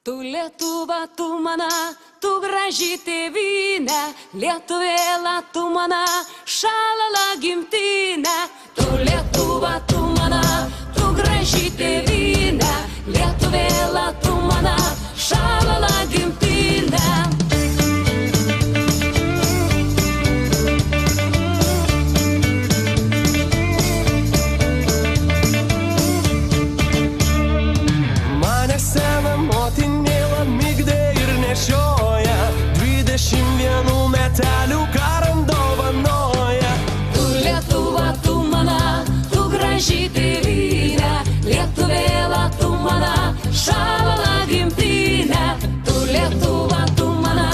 Tu Lietuva, tu mana, tu graži tėvynė, Lietuvėla, tu mana, šalala gimtinė. Tu Lietuva, tu mana, tu graži tėvynė, Lietuvėla, tu mana, šalala gimtinė. Motinėlą migdė ir nešioja, 21 metelių karant dovanoja. Tu Lietuva, tu mana, tu graži tėvynė, Lietuvėla, tu mana, šalala gimtinė. Tu Lietuva, tu mana,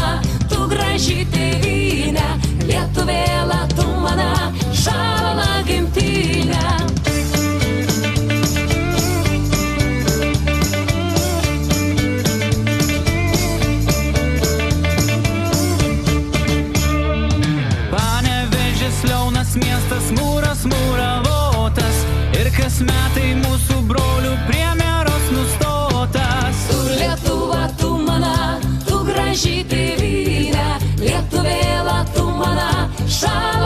tu graži tėvynė, Lietuvėla, tu mana, šalala gimtinė. Miestas mūras mūravotas ir kas metai mūsų brolių premjeros nustotas. Tu Lietuva, tu mana, tu graži tėvynė, Lietuvėla, tu mana, šalala